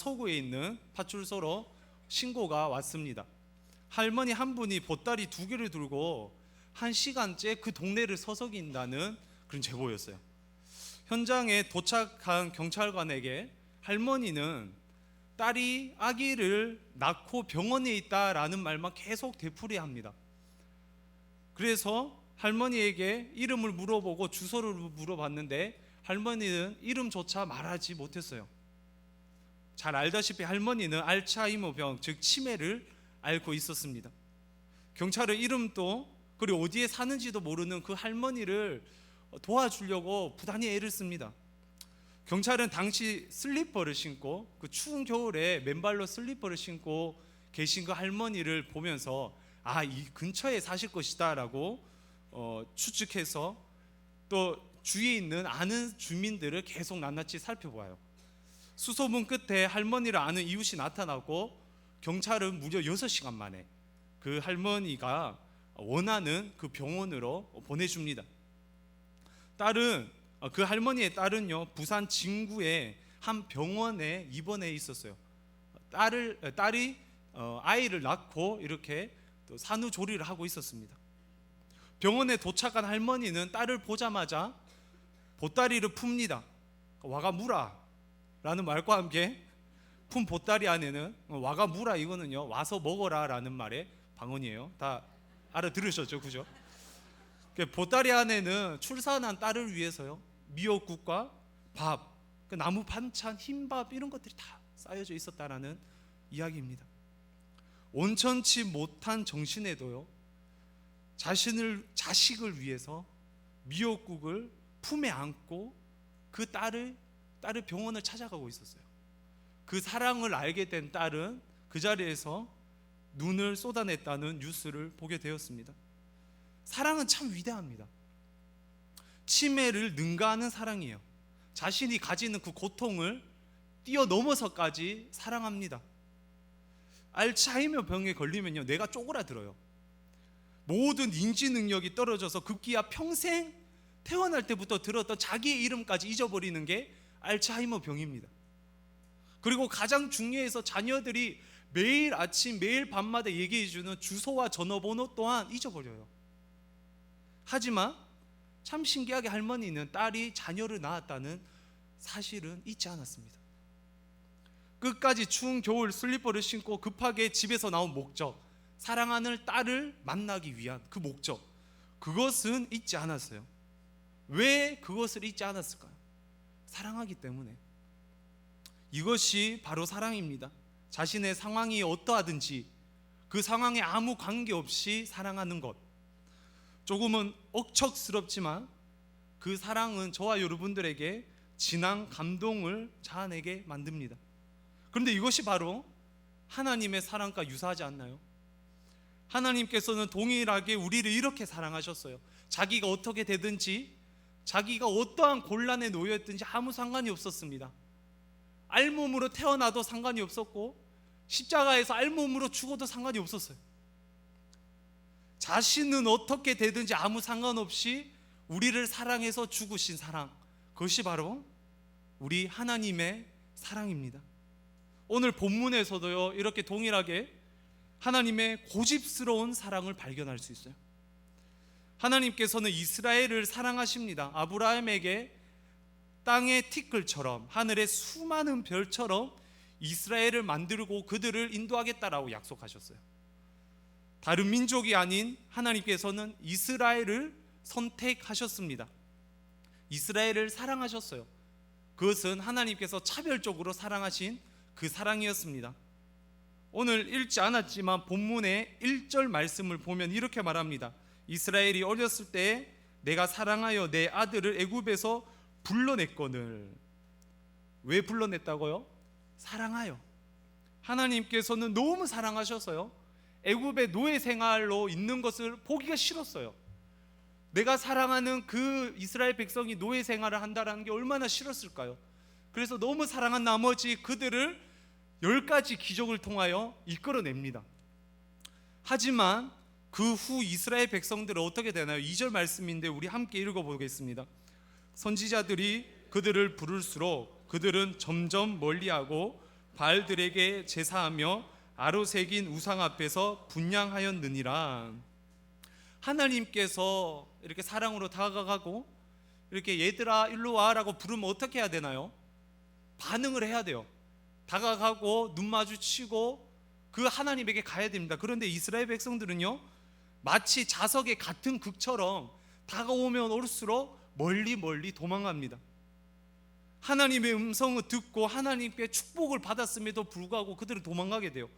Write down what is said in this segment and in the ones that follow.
서구에 있는 파출소로 신고가 왔습니다. 할머니 한 분이 보따리 2개를 들고 1시간째 그 동네를 서성인다는 그런 제보였어요. 현장에 도착한 경찰관에게 할머니는 딸이 아기를 낳고 병원에 있다라는 말만 계속 되풀이합니다. 그래서 할머니에게 이름을 물어보고 주소를 물어봤는데 할머니는 이름조차 말하지 못했어요. 잘 알다시피 할머니는 알츠하이머병, 즉 치매를 앓고 있었습니다. 경찰은 이름도 그리고 어디에 사는지도 모르는 그 할머니를 도와주려고 부단히 애를 씁니다. 경찰은 당시 슬리퍼를 신고 그 추운 겨울에 맨발로 슬리퍼를 신고 계신 그 할머니를 보면서 이 근처에 사실 것이다 라고 추측해서 또 주위에 있는 아는 주민들을 계속 낱낱이 살펴봐요. 수소문 끝에 할머니를 아는 이웃이 나타나고 경찰은 무려 6시간 만에 그 할머니가 원하는 그 병원으로 보내줍니다. 그 할머니의 딸은요, 부산 진구의 한 병원에 입원해 있었어요. 딸이 아이를 낳고 이렇게 또 산후조리를 하고 있었습니다. 병원에 도착한 할머니는 딸을 보자마자 보따리를 풉니다. 와가 무라 라는 말과 함께 품 보따리 안에는 와가 무라, 이거는요 와서 먹어라 라는 말의 방언이에요. 다 알아들으셨죠? 그죠? 보따리 안에는 출산한 딸을 위해서요 미역국과 밥, 나무 반찬, 흰밥 이런 것들이 다 쌓여져 있었다라는 이야기입니다. 온천치 못한 정신에도요 자식을 위해서 미역국을 품에 안고 그 딸을 병원을 찾아가고 있었어요. 그 사랑을 알게 된 딸은 그 자리에서 눈을 쏟아냈다는 뉴스를 보게 되었습니다. 사랑은 참 위대합니다. 치매를 능가하는 사랑이에요. 자신이 가지는 그 고통을 뛰어넘어서까지 사랑합니다. 알츠하이머 병에 걸리면요 뇌가 쪼그라들어요. 모든 인지 능력이 떨어져서 급기야 평생 태어날 때부터 들었던 자기의 이름까지 잊어버리는 게 알츠하이머 병입니다. 그리고 가장 중요해서 자녀들이 매일 아침 매일 밤마다 얘기해주는 주소와 전화번호 또한 잊어버려요. 하지만 참 신기하게 할머니는 딸이 자녀를 낳았다는 사실은 잊지 않았습니다. 끝까지 추운 겨울 슬리퍼를 신고 급하게 집에서 나온 목적, 사랑하는 딸을 만나기 위한 그 목적, 그것은 잊지 않았어요. 왜 그것을 잊지 않았을까요? 사랑하기 때문에. 이것이 바로 사랑입니다. 자신의 상황이 어떠하든지 그 상황에 아무 관계없이 사랑하는 것. 조금은 억척스럽지만 그 사랑은 저와 여러분들에게 진한 감동을 자아내게 만듭니다. 그런데 이것이 바로 하나님의 사랑과 유사하지 않나요? 하나님께서는 동일하게 우리를 이렇게 사랑하셨어요. 자기가 어떻게 되든지, 자기가 어떠한 곤란에 놓여있든지 아무 상관이 없었습니다. 알몸으로 태어나도 상관이 없었고 십자가에서 알몸으로 죽어도 상관이 없었어요. 자신은 어떻게 되든지 아무 상관없이 우리를 사랑해서 죽으신 사랑, 그것이 바로 우리 하나님의 사랑입니다. 오늘 본문에서도요 이렇게 동일하게 하나님의 고집스러운 사랑을 발견할 수 있어요. 하나님께서는 이스라엘을 사랑하십니다. 아브라함에게 땅의 티끌처럼 하늘의 수많은 별처럼 이스라엘을 만들고 그들을 인도하겠다라고 약속하셨어요. 다른 민족이 아닌 하나님께서는 이스라엘을 선택하셨습니다. 이스라엘을 사랑하셨어요. 그것은 하나님께서 차별적으로 사랑하신 그 사랑이었습니다. 오늘 읽지 않았지만 본문의 1절 말씀을 보면 이렇게 말합니다. 이스라엘이 어렸을 때 내가 사랑하여 내 아들을 애굽에서 불러냈거늘. 왜 불러냈다고요? 사랑하여. 하나님께서는 너무 사랑하셔서요 애굽의 노예 생활로 있는 것을 보기가 싫었어요. 내가 사랑하는 그 이스라엘 백성이 노예 생활을 한다는 게 얼마나 싫었을까요? 그래서 너무 사랑한 나머지 그들을 10가지 기적을 통하여 이끌어냅니다. 하지만 그 후 이스라엘 백성들은 어떻게 되나요? 2절 말씀인데 우리 함께 읽어보겠습니다. 선지자들이 그들을 부를수록 그들은 점점 멀리하고 바알들에게 제사하며 아로 새긴 우상 앞에서 분향하였느니라. 하나님께서 이렇게 사랑으로 다가가고 이렇게 얘들아 일로 와라고 부르면 어떻게 해야 되나요? 반응을 해야 돼요. 다가가고 눈 마주치고 그 하나님에게 가야 됩니다. 그런데 이스라엘 백성들은요, 마치 자석의 같은 극처럼 다가오면 올수록 멀리 도망갑니다. 하나님의 음성을 듣고 하나님께 축복을 받았음에도 불구하고 그들은 도망가게 돼요.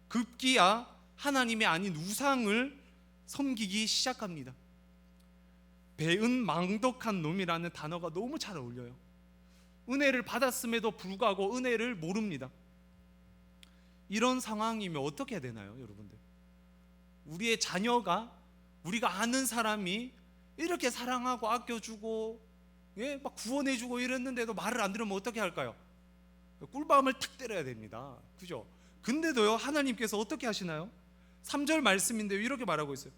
급기야 하나님이 아닌 우상을 섬기기 시작합니다. 배은망덕한 놈이라는 단어가 너무 잘 어울려요. 은혜를 받았음에도 불구하고 은혜를 모릅니다. 이런 상황이면 어떻게 해야 되나요, 여러분들? 우리의 자녀가, 우리가 아는 사람이 이렇게 사랑하고 아껴주고 막 구원해주고 이랬는데도 말을 안 들으면 어떻게 할까요? 꿀밤을 탁 때려야 됩니다. 그죠? 근데도요, 하나님께서 어떻게 하시나요? 3절 말씀인데요, 이렇게 말하고 있어요.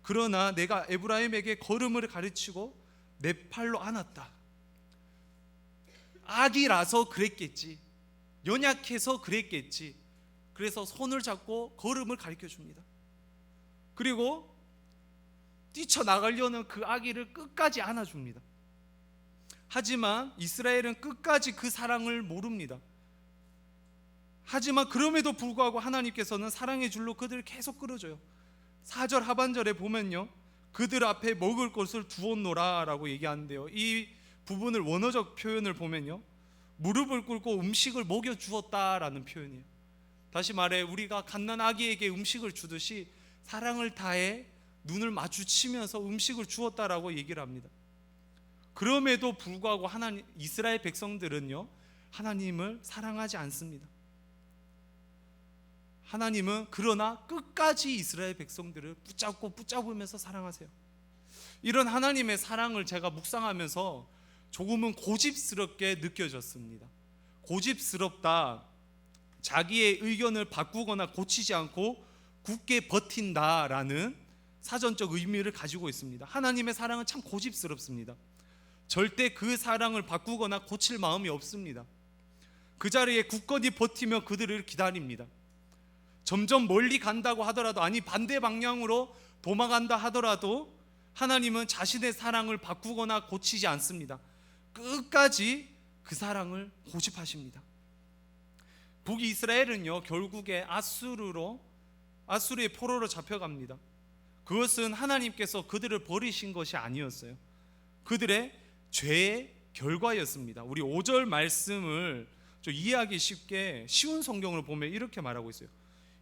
그러나 내가 에브라임에게 걸음을 가르치고 내 팔로 안았다. 아기라서 그랬겠지, 연약해서 그랬겠지. 그래서 손을 잡고 걸음을 가르쳐 줍니다. 그리고 뛰쳐나가려는 그 아기를 끝까지 안아줍니다. 하지만 이스라엘은 끝까지 그 사랑을 모릅니다. 하지만 그럼에도 불구하고 하나님께서는 사랑의 줄로 그들을 계속 끌어줘요. 4절 하반절에 보면요, 그들 앞에 먹을 것을 두었노라 라고 얘기하는데요, 이 부분을 원어적 표현을 보면요, 무릎을 꿇고 음식을 먹여주었다라는 표현이에요. 다시 말해 우리가 갓난 아기에게 음식을 주듯이 사랑을 다해 눈을 마주치면서 음식을 주었다라고 얘기를 합니다. 그럼에도 불구하고 이스라엘 백성들은요, 하나님을 사랑하지 않습니다. 하나님은 그러나 끝까지 이스라엘 백성들을 붙잡으면서 사랑하세요. 이런 하나님의 사랑을 제가 묵상하면서 조금은 고집스럽게 느껴졌습니다. 고집스럽다, 자기의 의견을 바꾸거나 고치지 않고 굳게 버틴다라는 사전적 의미를 가지고 있습니다. 하나님의 사랑은 참 고집스럽습니다. 절대 그 사랑을 바꾸거나 고칠 마음이 없습니다. 그 자리에 굳건히 버티며 그들을 기다립니다. 점점 멀리 간다고 하더라도, 아니 반대 방향으로 도망간다 하더라도 하나님은 자신의 사랑을 바꾸거나 고치지 않습니다. 끝까지 그 사랑을 고집하십니다. 북이스라엘은요, 결국에 아수르의 포로로 잡혀갑니다. 그것은 하나님께서 그들을 버리신 것이 아니었어요. 그들의 죄의 결과였습니다. 우리 5절 말씀을 좀 이해하기 쉽게 쉬운 성경을 보면 이렇게 말하고 있어요.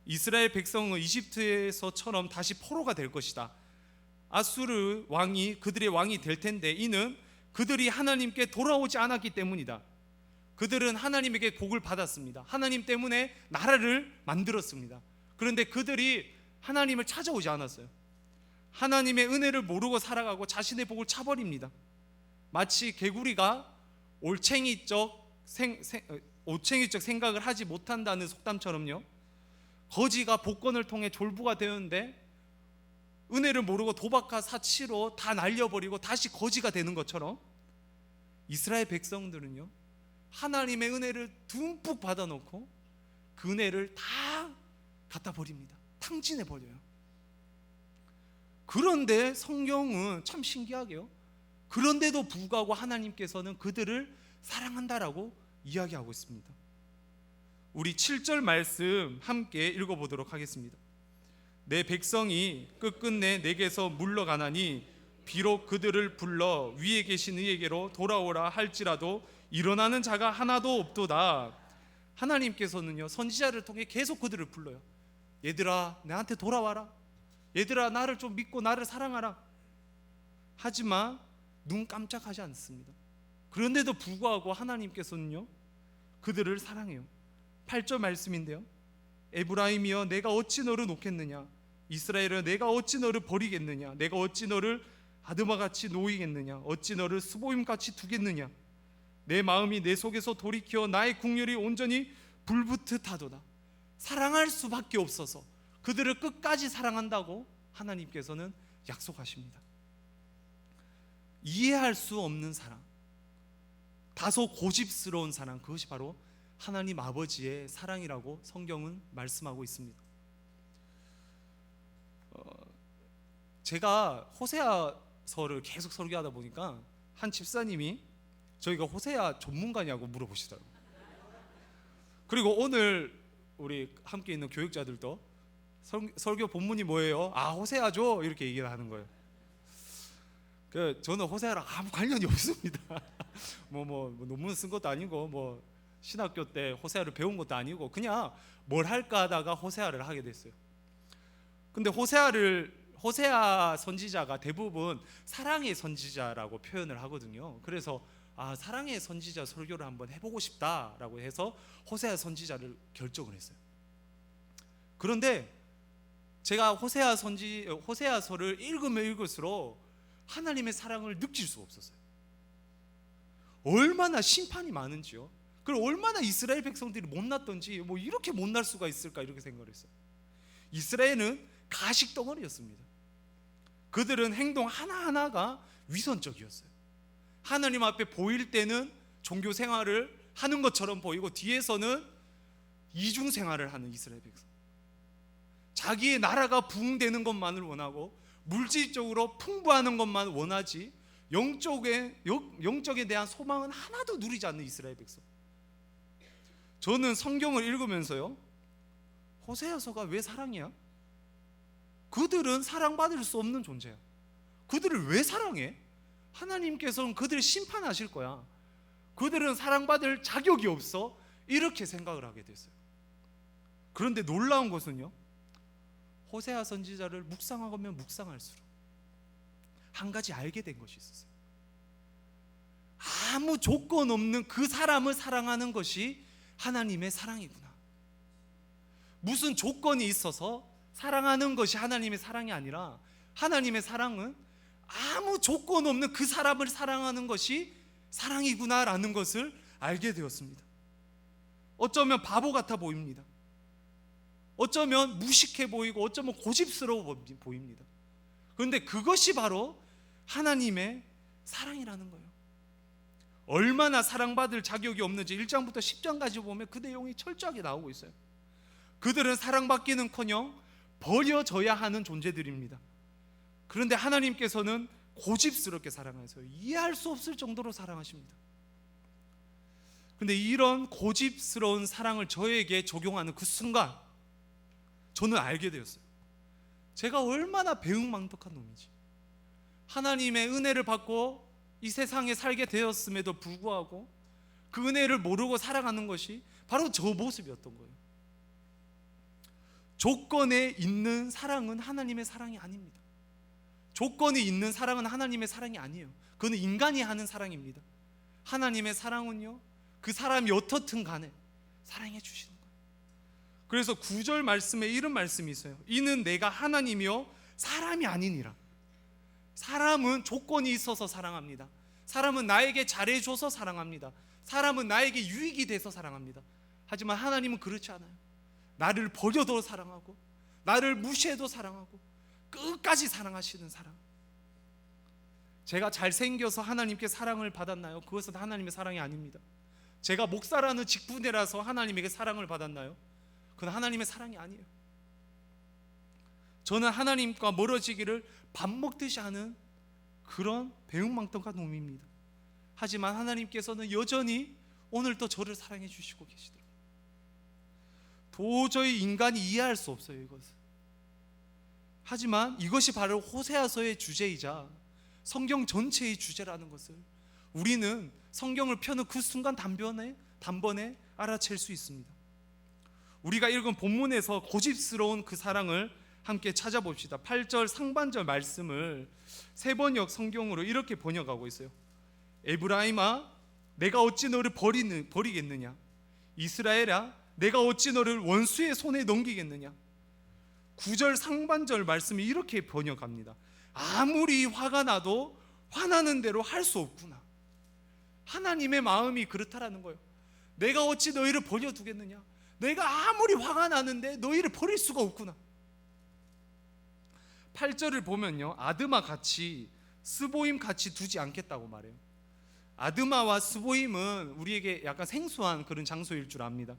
이스라엘 백성은 이집트에서처럼 다시 포로가 될 것이다. 아수르 왕이 그들의 왕이 될 텐데 이는 그들이 하나님께 돌아오지 않았기 때문이다. 그들은 하나님에게 복을 받았습니다. 하나님 때문에 나라를 만들었습니다. 그런데 그들이 하나님을 찾아오지 않았어요. 하나님의 은혜를 모르고 살아가고 자신의 복을 차버립니다. 마치 개구리가 올챙이적 생각을 하지 못한다는 속담처럼요, 거지가 복권을 통해 졸부가 되었는데 은혜를 모르고 도박과 사치로 다 날려버리고 다시 거지가 되는 것처럼 이스라엘 백성들은요, 하나님의 은혜를 듬뿍 받아놓고 그 은혜를 다 갖다 버립니다. 탕진해 버려요. 그런데 성경은 참 신기하게요, 그런데도 불구하고 하나님께서는 그들을 사랑한다라고 이야기하고 있습니다. 우리 7절 말씀 함께 읽어보도록 하겠습니다. 내 백성이 끝끝내 내게서 물러가나니 비록 그들을 불러 위에 계신 이에게로 돌아오라 할지라도 일어나는 자가 하나도 없도다. 하나님께서는요, 선지자를 통해 계속 그들을 불러요. 얘들아 나한테 돌아와라, 얘들아 나를 좀 믿고 나를 사랑하라. 하지만 눈 깜짝하지 않습니다. 그런데도 불구하고 하나님께서는요, 그들을 사랑해요. 8절 말씀인데요, 에브라임이여 내가 어찌 너를 놓겠느냐, 이스라엘이여 내가 어찌 너를 버리겠느냐, 내가 어찌 너를 아드마같이 놓이겠느냐, 어찌 너를 스보임같이 두겠느냐. 내 마음이 내 속에서 돌이켜 나의 국률이 온전히 불붙듯 하도다. 사랑할 수밖에 없어서 그들을 끝까지 사랑한다고 하나님께서는 약속하십니다. 이해할 수 없는 사랑, 다소 고집스러운 사랑, 그것이 바로 하나님 아버지의 사랑이라고 성경은 말씀하고 있습니다. 제가 호세아서를 계속 설교하다 보니까 한 집사님이 저희가 호세아 전문가냐고 물어보시더라고요. 그리고 오늘 우리 함께 있는 교육자들도 설교 본문이 뭐예요? 아, 호세아죠? 이렇게 얘기를 하는 거예요. 저는 호세아랑 아무 관련이 없습니다. 뭐 논문 쓴 것도 아니고 뭐 신학교 때 호세아를 배운 것도 아니고 그냥 뭘 할까 하다가 호세아를 하게 됐어요. 근데 호세아 선지자가 대부분 사랑의 선지자라고 표현을 하거든요. 그래서 사랑의 선지자 설교를 한번 해보고 싶다라고 해서 호세아 선지자를 결정을 했어요. 그런데 제가 호세아서를 읽으면 읽을수록 하나님의 사랑을 느낄 수가 없었어요. 얼마나 심판이 많은지요. 그리고 얼마나 이스라엘 백성들이 못났던지, 뭐 이렇게 못날 수가 있을까 이렇게 생각을 했어요. 이스라엘은 가식덩어리였습니다. 그들은 행동 하나하나가 위선적이었어요. 하나님 앞에 보일 때는 종교 생활을 하는 것처럼 보이고 뒤에서는 이중 생활을 하는 이스라엘 백성. 자기의 나라가 부흥되는 것만을 원하고 물질적으로 풍부하는 것만 원하지 영적에 대한 소망은 하나도 누리지 않는 이스라엘 백성. 저는 성경을 읽으면서요, 호세아서가 왜 사랑이야? 그들은 사랑받을 수 없는 존재야. 그들을 왜 사랑해? 하나님께서는 그들을 심판하실 거야. 그들은 사랑받을 자격이 없어. 이렇게 생각을 하게 됐어요. 그런데 놀라운 것은요, 호세아 선지자를 묵상하면 묵상할수록 한 가지 알게 된 것이 있었어요. 아무 조건 없는 그 사람을 사랑하는 것이 하나님의 사랑이구나. 무슨 조건이 있어서 사랑하는 것이 하나님의 사랑이 아니라 하나님의 사랑은 아무 조건 없는 그 사람을 사랑하는 것이 사랑이구나라는 것을 알게 되었습니다. 어쩌면 바보 같아 보입니다. 어쩌면 무식해 보이고 어쩌면 고집스러워 보입니다. 그런데 그것이 바로 하나님의 사랑이라는 거예요. 얼마나 사랑받을 자격이 없는지 1장부터 10장까지 보면 그 내용이 철저하게 나오고 있어요. 그들은 사랑받기는커녕 버려져야 하는 존재들입니다. 그런데 하나님께서는 고집스럽게 사랑하세요. 이해할 수 없을 정도로 사랑하십니다. 그런데 이런 고집스러운 사랑을 저에게 적용하는 그 순간 저는 알게 되었어요. 제가 얼마나 배은망덕한 놈인지. 하나님의 은혜를 받고 이 세상에 살게 되었음에도 불구하고 그 은혜를 모르고 살아가는 것이 바로 저 모습이었던 거예요. 조건에 있는 사랑은 하나님의 사랑이 아닙니다. 조건이 있는 사랑은 하나님의 사랑이 아니에요. 그건 인간이 하는 사랑입니다. 하나님의 사랑은요, 그 사람이 어떻든 간에 사랑해 주시는 거예요. 그래서 9절 말씀에 이런 말씀이 있어요. 이는 내가 하나님이요 사람이 아니니라. 사람은 조건이 있어서 사랑합니다. 사람은 나에게 잘해줘서 사랑합니다. 사람은 나에게 유익이 돼서 사랑합니다. 하지만 하나님은 그렇지 않아요. 나를 버려도 사랑하고 나를 무시해도 사랑하고 끝까지 사랑하시는 사랑. 제가 잘생겨서 하나님께 사랑을 받았나요? 그것은 하나님의 사랑이 아닙니다. 제가 목사라는 직분이라서 하나님에게 사랑을 받았나요? 그건 하나님의 사랑이 아니에요. 저는 하나님과 멀어지기를 밥 먹듯이 하는 그런 배은망덕한 놈입니다. 하지만 하나님께서는 여전히 오늘도 저를 사랑해 주시고 계시더라고요. 도저히 인간이 이해할 수 없어요, 이것은. 하지만 이것이 바로 호세아서의 주제이자 성경 전체의 주제라는 것을 우리는 성경을 펴는 그 순간 단번에 알아챌 수 있습니다. 우리가 읽은 본문에서 고집스러운 그 사랑을 함께 찾아봅시다. 8절 상반절 말씀을 세번역 성경으로 이렇게 번역하고 있어요. 에브라임아, 내가 어찌 너를 버리겠느냐? 이스라엘아, 내가 어찌 너를 원수의 손에 넘기겠느냐? 9절 상반절 말씀이 이렇게 번역합니다. 아무리 화가 나도 화나는 대로 할 수 없구나. 하나님의 마음이 그렇다라는 거예요. 내가 어찌 너희를 버려두겠느냐? 내가 아무리 화가 나는데 너희를 버릴 수가 없구나. 8절을 보면요, 아드마 같이 스보임 같이 두지 않겠다고 말해요. 아드마와 스보임은 우리에게 약간 생소한 그런 장소일 줄 압니다.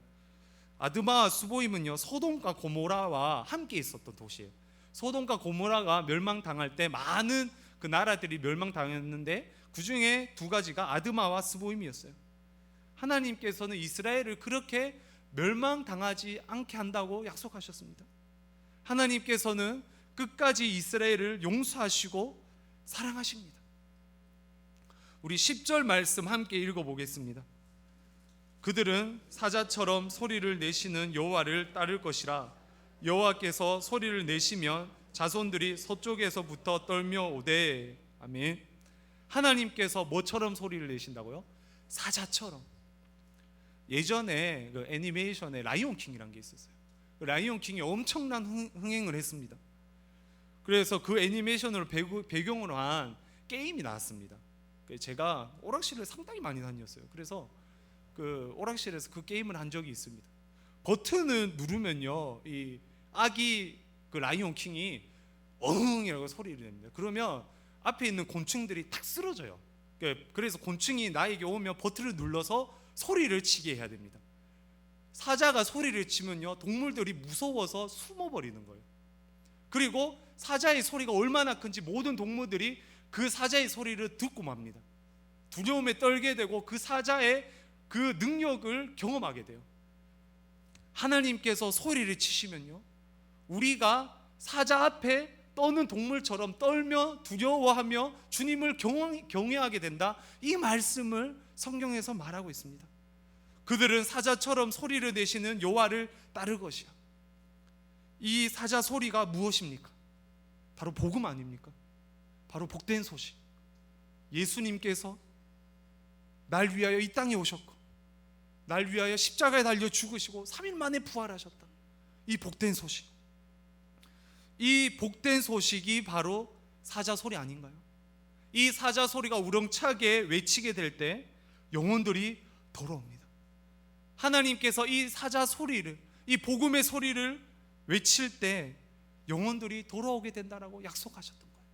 아드마와 스보임은요, 소돔과 고모라와 함께 있었던 도시예요. 소돔과 고모라가 멸망당할 때 많은 그 나라들이 멸망당했는데 그 중에 두 가지가 아드마와 스보임이었어요. 하나님께서는 이스라엘을 그렇게 멸망당하지 않게 한다고 약속하셨습니다. 하나님께서는 끝까지 이스라엘을 용서하시고 사랑하십니다. 우리 10절 말씀 함께 읽어보겠습니다. 그들은 사자처럼 소리를 내시는 여호와를 따를 것이라. 여호와께서 소리를 내시면 자손들이 서쪽에서부터 떨며 오되. 아멘. 하나님께서 뭐처럼 소리를 내신다고요? 사자처럼. 예전에 그 애니메이션에 라이온킹이라는 게 있었어요. 그 라이온킹이 엄청난 흥행을 했습니다. 그래서 그 애니메이션을 배경으로 한 게임이 나왔습니다. 제가 오락실을 상당히 많이 다녔어요. 그래서 그 오락실에서 그 게임을 한 적이 있습니다. 버튼을 누르면요, 이 아기 그 라이온킹이 어흥이라고 소리를 냅니다. 그러면 앞에 있는 곤충들이 탁 쓰러져요. 그래서 곤충이 나에게 오면 버튼을 눌러서 소리를 치게 해야 됩니다. 사자가 소리를 치면요, 동물들이 무서워서 숨어버리는 거예요. 그리고 사자의 소리가 얼마나 큰지 모든 동물들이 그 사자의 소리를 듣고 맙니다. 두려움에 떨게 되고 그 사자의 그 능력을 경험하게 돼요. 하나님께서 소리를 치시면요, 우리가 사자 앞에 떠는 동물처럼 떨며 두려워하며 주님을 경외하게 된다. 이 말씀을 성경에서 말하고 있습니다. 그들은 사자처럼 소리를 내시는 여호와를 따를 것이야. 이 사자 소리가 무엇입니까? 바로 복음 아닙니까? 바로 복된 소식. 예수님께서 날 위하여 이 땅에 오셨고 날 위하여 십자가에 달려 죽으시고 3일 만에 부활하셨다. 이 복된 소식. 이 복된 소식이 바로 사자 소리 아닌가요? 이 사자 소리가 우렁차게 외치게 될 때 영혼들이 돌아옵니다. 하나님께서 이 사자 소리를, 이 복음의 소리를 외칠 때 영혼들이 돌아오게 된다라고 약속하셨던 거예요.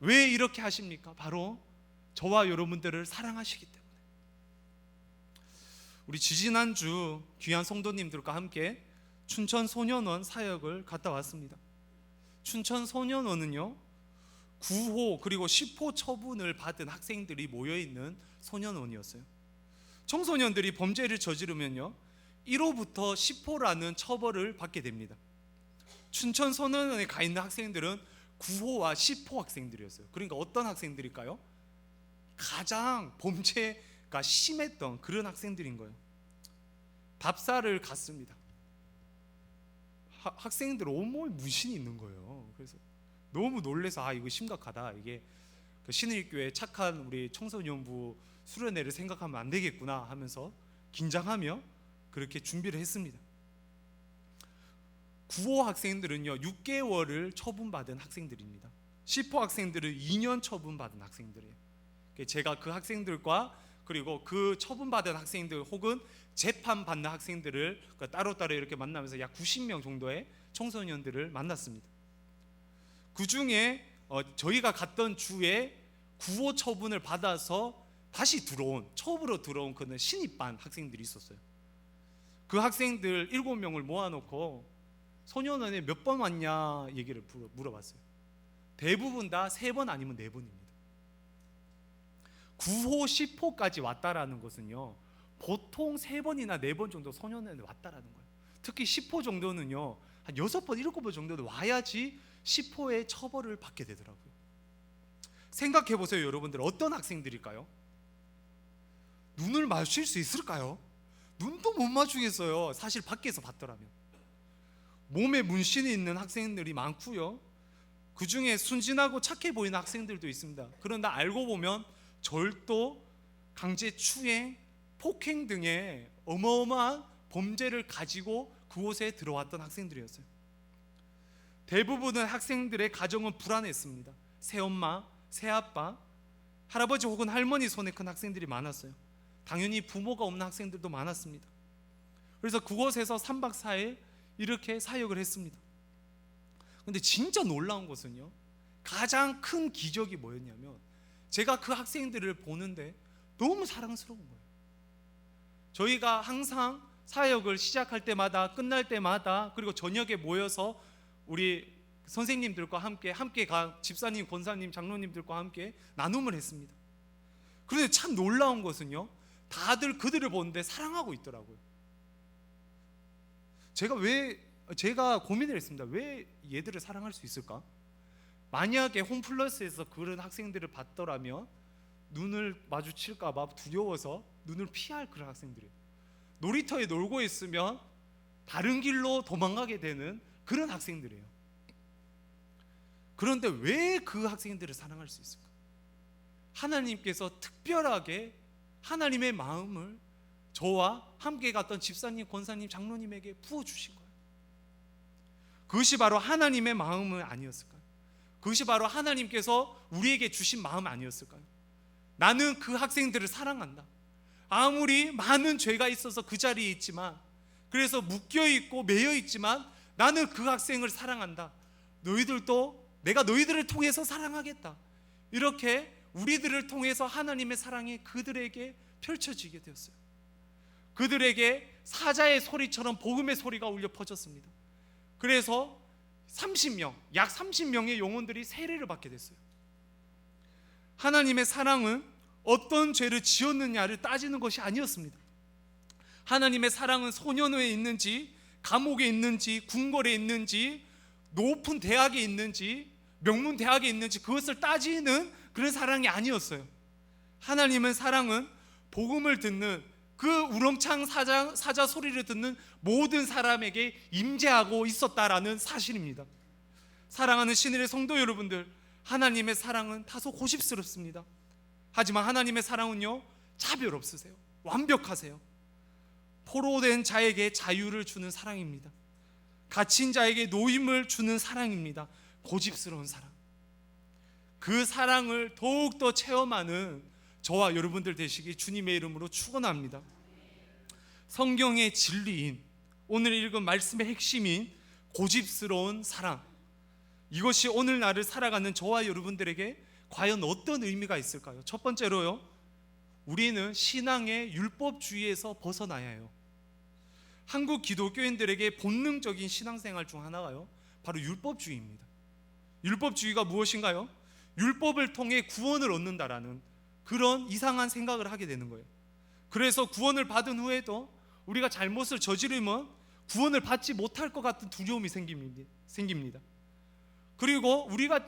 왜 이렇게 하십니까? 바로 저와 여러분들을 사랑하시기 때문에. 우리 지지난주 귀한 성도님들과 함께 춘천소년원 사역을 갔다 왔습니다. 춘천소년원은요, 9호 그리고 10호 처분을 받은 학생들이 모여있는 소년원이었어요. 청소년들이 범죄를 저지르면요, 1호부터 10호라는 처벌을 받게 됩니다. 춘천소년원에 가 있는 학생들은 9호와 10호 학생들이었어요. 그러니까 어떤 학생들일까요? 가장 범죄가 심했던 그런 학생들인 거예요. 답사를 갔습니다. 학생들 온몸에 문신이 있는 거예요. 그래서 너무 놀래서 이거 심각하다. 이게 그 신일교회 착한 우리 청소년부 수련회를 생각하면 안 되겠구나 하면서 긴장하며 그렇게 준비를 했습니다. 9호 학생들은요 6개월을 처분받은 학생들입니다. 10호 학생들은 2년 처분받은 학생들이에요. 제가 그 학생들과 그리고 그 처분받은 학생들 혹은 재판받는 학생들을 따로따로 이렇게 만나면서 약 90명 정도의 청소년들을 만났습니다. 그 중에 저희가 갔던 주에 9호 처분을 받아서 다시 처음으로 들어온 그는 신입반 학생들이 있었어요. 그 학생들 7명을 모아놓고 소년원에 몇 번 왔냐 얘기를 물어봤어요. 대부분 다 3번 아니면 4번입니다. 9호, 10호까지 왔다라는 것은요 보통 3번이나 4번 정도 소년원에 왔다라는 거예요. 특히 10호 정도는요 한 6번, 7번 정도는 와야지 10호의 처벌을 받게 되더라고요. 생각해 보세요. 여러분들 어떤 학생들일까요? 눈을 마주칠 수 있을까요? 눈도 못 마주겠어요. 사실 밖에서 봤더라면. 몸에 문신이 있는 학생들이 많고요, 그 중에 순진하고 착해 보이는 학생들도 있습니다. 그런데 알고 보면 절도, 강제추행, 폭행 등의 어마어마한 범죄를 가지고 그곳에 들어왔던 학생들이었어요. 대부분의 학생들의 가정은 불안했습니다. 새엄마, 새아빠, 할아버지 혹은 할머니 손에 큰 학생들이 많았어요. 당연히 부모가 없는 학생들도 많았습니다. 그래서 그곳에서 3박 4일 이렇게 사역을 했습니다. 근데 진짜 놀라운 것은요, 가장 큰 기적이 뭐였냐면 제가 그 학생들을 보는데 너무 사랑스러운 거예요. 저희가 항상 사역을 시작할 때마다 끝날 때마다 그리고 저녁에 모여서 우리 선생님들과 함께 집사님, 권사님, 장로님들과 함께 나눔을 했습니다. 그런데 참 놀라운 것은요, 다들 그들을 보는데 사랑하고 있더라고요. 제가 고민을 했습니다. 왜 얘들을 사랑할 수 있을까? 만약에 홈플러스에서 그런 학생들을 봤더라면 눈을 마주칠까 봐 두려워서 눈을 피할 그런 학생들이에요. 놀이터에 놀고 있으면 다른 길로 도망가게 되는 그런 학생들이에요. 그런데 왜 그 학생들을 사랑할 수 있을까? 하나님께서 특별하게 하나님의 마음을 저와 함께 갔던 집사님, 권사님, 장로님에게 부어주신 거예요. 그것이 바로 하나님의 마음은 아니었을까요? 그것이 바로 하나님께서 우리에게 주신 마음 아니었을까요? 나는 그 학생들을 사랑한다. 아무리 많은 죄가 있어서 그 자리에 있지만, 그래서 묶여있고 매여있지만 나는 그 학생을 사랑한다. 너희들도 내가 너희들을 통해서 사랑하겠다. 이렇게 우리들을 통해서 하나님의 사랑이 그들에게 펼쳐지게 되었어요. 그들에게 사자의 소리처럼 복음의 소리가 울려 퍼졌습니다. 그래서 약 30명의 영혼들이 세례를 받게 됐어요. 하나님의 사랑은 어떤 죄를 지었느냐를 따지는 것이 아니었습니다. 하나님의 사랑은 소년원에 있는지, 감옥에 있는지, 궁궐에 있는지, 높은 대학에 있는지, 명문 대학에 있는지 그것을 따지는 그런 사랑이 아니었어요. 하나님의 사랑은 복음을 듣는 그 우렁찬 사자 소리를 듣는 모든 사람에게 임재하고 있었다라는 사실입니다. 사랑하는 신일의 성도 여러분들, 하나님의 사랑은 다소 고집스럽습니다. 하지만 하나님의 사랑은요, 차별 없으세요. 완벽하세요. 포로된 자에게 자유를 주는 사랑입니다. 갇힌 자에게 노임을 주는 사랑입니다. 고집스러운 사랑. 그 사랑을 더욱더 체험하는 저와 여러분들 되시기 주님의 이름으로 축원합니다. 성경의 진리인, 오늘 읽은 말씀의 핵심인 고집스러운 사랑, 이것이 오늘날을 살아가는 저와 여러분들에게 과연 어떤 의미가 있을까요? 첫 번째로요, 우리는 신앙의 율법주의에서 벗어나야 해요. 한국 기독교인들에게 본능적인 신앙생활 중 하나가요, 바로 율법주의입니다. 율법주의가 무엇인가요? 율법을 통해 구원을 얻는다라는 그런 이상한 생각을 하게 되는 거예요. 그래서 구원을 받은 후에도 우리가 잘못을 저지르면 구원을 받지 못할 것 같은 두려움이 생깁니다. 그리고 우리가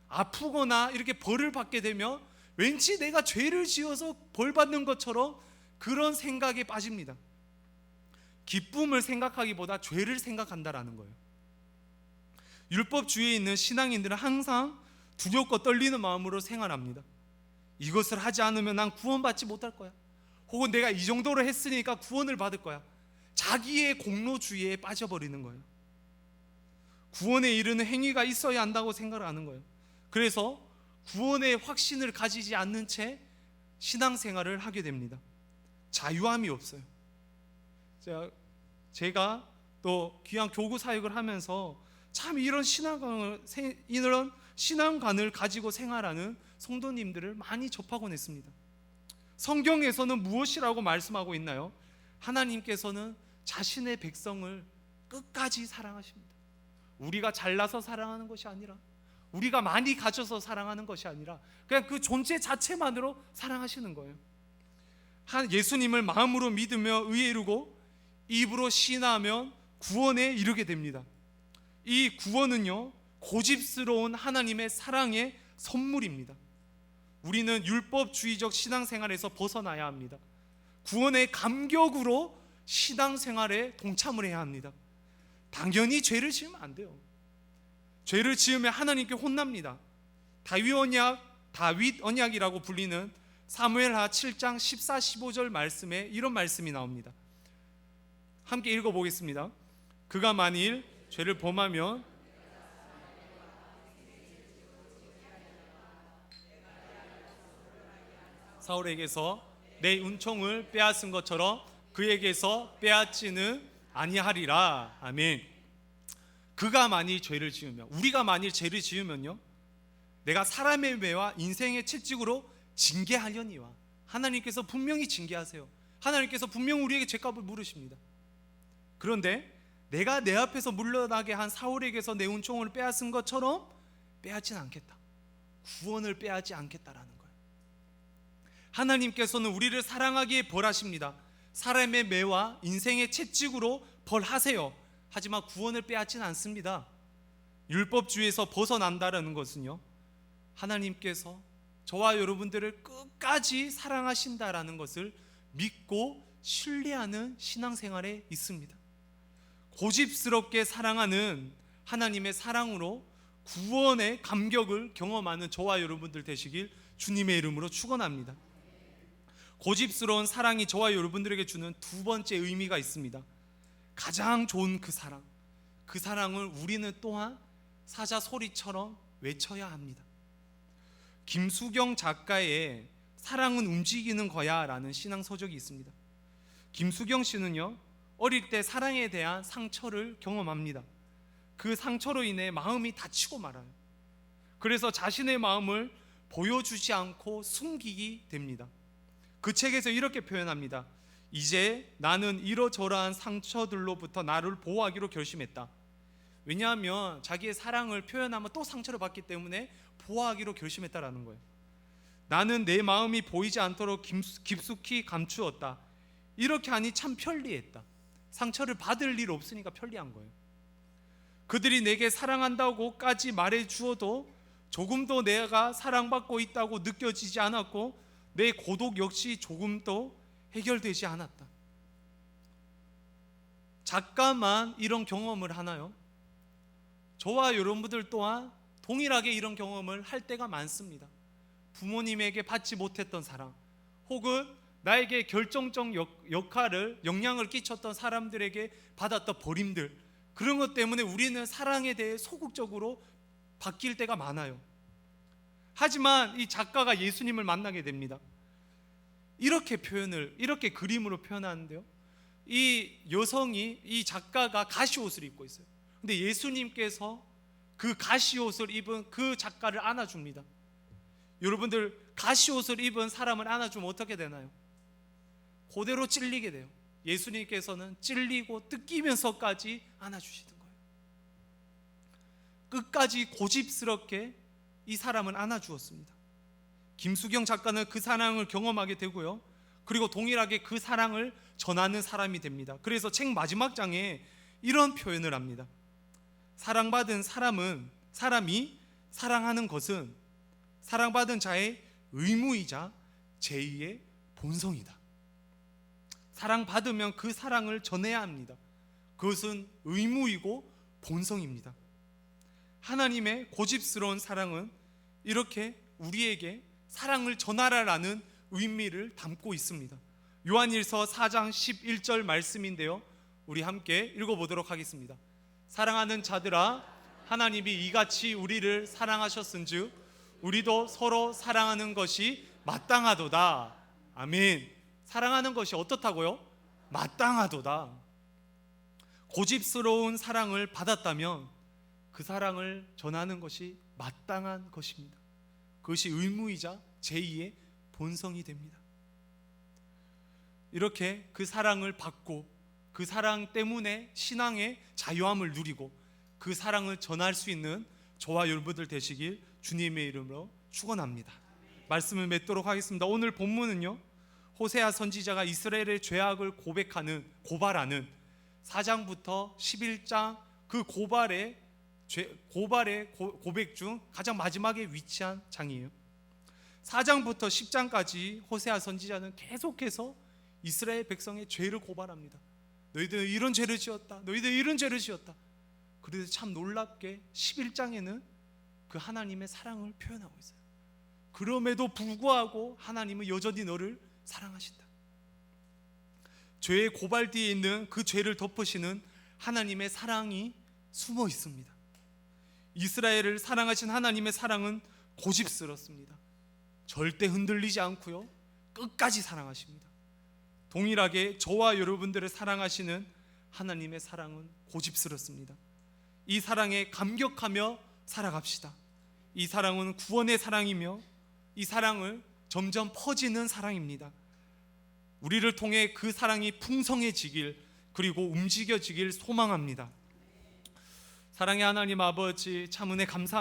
아프거나 이렇게 벌을 받게 되면 왠지 내가 죄를 지어서 벌 받는 것처럼 그런 생각에 빠집니다. 기쁨을 생각하기보다 죄를 생각한다라는 거예요. 율법주의에 있는 신앙인들은 항상 두렵고 떨리는 마음으로 생활합니다. 이것을 하지 않으면 난 구원받지 못할 거야. 혹은 내가 이 정도로 했으니까 구원을 받을 거야. 자기의 공로주의에 빠져버리는 거예요. 구원에 이르는 행위가 있어야 한다고 생각을 하는 거예요. 그래서 구원의 확신을 가지지 않는 채 신앙생활을 하게 됩니다. 자유함이 없어요. 제가 또 귀한 교구 사역을 하면서 참 이런 신앙관을 가지고 생활하는 성도님들을 많이 접하곤 했습니다. 성경에서는 무엇이라고 말씀하고 있나요? 하나님께서는 자신의 백성을 끝까지 사랑하십니다. 우리가 잘나서 사랑하는 것이 아니라, 우리가 많이 가져서 사랑하는 것이 아니라 그냥 그 존재 자체만으로 사랑하시는 거예요. 예수님을 마음으로 믿으며 의에 이르고 입으로 시인하면 구원에 이르게 됩니다. 이 구원은요, 고집스러운 하나님의 사랑의 선물입니다. 우리는 율법주의적 신앙생활에서 벗어나야 합니다. 구원의 감격으로 신앙생활에 동참을 해야 합니다. 당연히 죄를 지으면 안 돼요. 죄를 지으면 하나님께 혼납니다. 다윗 언약이라고 불리는 사무엘하 7장 14, 15절 말씀에 이런 말씀이 나옵니다. 함께 읽어보겠습니다. 그가 만일 죄를 범하면 사울에게서 내 은총을 빼앗은 것처럼 그에게서 빼앗지는 아니하리라. 아멘. 그가 만일 죄를 지으면, 우리가 만일 죄를 지으면요, 내가 사람의 매와 인생의 채찍으로 징계하려니와 하나님께서 분명히 징계하세요. 하나님께서 분명 우리에게 죄값을 물으십니다. 그런데 내가 내 앞에서 물러나게 한 사울에게서 내 은총을 빼앗은 것처럼 빼앗진 않겠다. 구원을 빼앗지 않겠다라는 거예요. 하나님께서는 우리를 사랑하기에 벌하십니다. 사람의 매와 인생의 채찍으로 벌하세요. 하지만 구원을 빼앗지는 않습니다. 율법주의에서 벗어난다라는 것은요, 하나님께서 저와 여러분들을 끝까지 사랑하신다라는 것을 믿고 신뢰하는 신앙생활에 있습니다. 고집스럽게 사랑하는 하나님의 사랑으로 구원의 감격을 경험하는 저와 여러분들 되시길 주님의 이름으로 축원합니다. 고집스러운 사랑이 저와 여러분들에게 주는 두 번째 의미가 있습니다. 가장 좋은 그 사랑을 우리는 또한 사자 소리처럼 외쳐야 합니다. 김수경 작가의 사랑은 움직이는 거야 라는 신앙서적이 있습니다. 김수경 씨는요, 어릴 때 사랑에 대한 상처를 경험합니다. 그 상처로 인해 마음이 다치고 말아요. 그래서 자신의 마음을 보여주지 않고 숨기게 됩니다. 그 책에서 이렇게 표현합니다. 이제 나는 이러저러한 상처들로부터 나를 보호하기로 결심했다. 왜냐하면 자기의 사랑을 표현하면 또 상처를 받기 때문에 보호하기로 결심했다라는 거예요. 나는 내 마음이 보이지 않도록 깊숙이 감추었다. 이렇게 하니 참 편리했다. 상처를 받을 일 없으니까 편리한 거예요. 그들이 내게 사랑한다고까지 말해주어도 조금도 내가 사랑받고 있다고 느껴지지 않았고 내 고독 역시 조금도 해결되지 않았다. 작가만 이런 경험을 하나요? 저와 여러분들 또한 동일하게 이런 경험을 할 때가 많습니다. 부모님에게 받지 못했던 사랑, 혹은 나에게 결정적 영향을 끼쳤던 사람들에게 받았던 버림들, 그런 것 때문에 우리는 사랑에 대해 소극적으로 바뀔 때가 많아요. 하지만 이 작가가 예수님을 만나게 됩니다. 이렇게 그림으로 표현하는데요, 이 여성이, 이 작가가 가시옷을 입고 있어요. 근데 예수님께서 그 가시옷을 입은 그 작가를 안아줍니다. 여러분들, 가시옷을 입은 사람을 안아주면 어떻게 되나요? 그대로 찔리게 돼요. 예수님께서는 찔리고 뜯기면서까지 안아주시는 거예요. 끝까지 고집스럽게 이 사람을 안아주었습니다. 김수경 작가는 그 사랑을 경험하게 되고요, 그리고 동일하게 그 사랑을 전하는 사람이 됩니다. 그래서 책 마지막 장에 이런 표현을 합니다. 사랑받은 사람이 사랑하는 것은 사랑받은 자의 의무이자 제2의 본성이다. 사랑받으면 그 사랑을 전해야 합니다. 그것은 의무이고 본성입니다. 하나님의 고집스러운 사랑은 이렇게 우리에게 사랑을 전하라라는 의미를 담고 있습니다. 요한일서 4장 11절 말씀인데요, 우리 함께 읽어보도록 하겠습니다. 사랑하는 자들아, 하나님이 이같이 우리를 사랑하셨은즉 우리도 서로 사랑하는 것이 마땅하도다. 아멘. 사랑하는 것이 어떻다고요? 마땅하도다. 고집스러운 사랑을 받았다면 그 사랑을 전하는 것이 마땅한 것입니다. 그것이 의무이자 제2의 본성이 됩니다. 이렇게 그 사랑을 받고 그 사랑 때문에 신앙의 자유함을 누리고 그 사랑을 전할 수 있는 저와 여러분들 되시길 주님의 이름으로 축원합니다. 말씀을 맺도록 하겠습니다. 오늘 본문은요, 호세아 선지자가 이스라엘의 죄악을 고발하는 4장부터 11장 그 고백 중 가장 마지막에 위치한 장이에요. 4장부터 10장까지 호세아 선지자는 계속해서 이스라엘 백성의 죄를 고발합니다. 너희들 이런 죄를 지었다. 너희들 이런 죄를 지었다. 그래서 참 놀랍게 11장에는 그 하나님의 사랑을 표현하고 있어요. 그럼에도 불구하고 하나님은 여전히 너를 사랑하신다. 죄의 고발 뒤에 있는 그 죄를 덮으시는 하나님의 사랑이 숨어 있습니다. 이스라엘을 사랑하신 하나님의 사랑은 고집스럽습니다. 절대 흔들리지 않고요, 끝까지 사랑하십니다. 동일하게 저와 여러분들을 사랑하시는 하나님의 사랑은 고집스럽습니다. 이 사랑에 감격하며 살아갑시다. 이 사랑은 구원의 사랑이며 이 사랑을 점점 퍼지는 사랑입니다. 우리를 통해 그 사랑이 풍성해지길, 그리고 움직여지길 소망합니다. 사랑의 하나님 아버지, 참 은혜 감사합니다.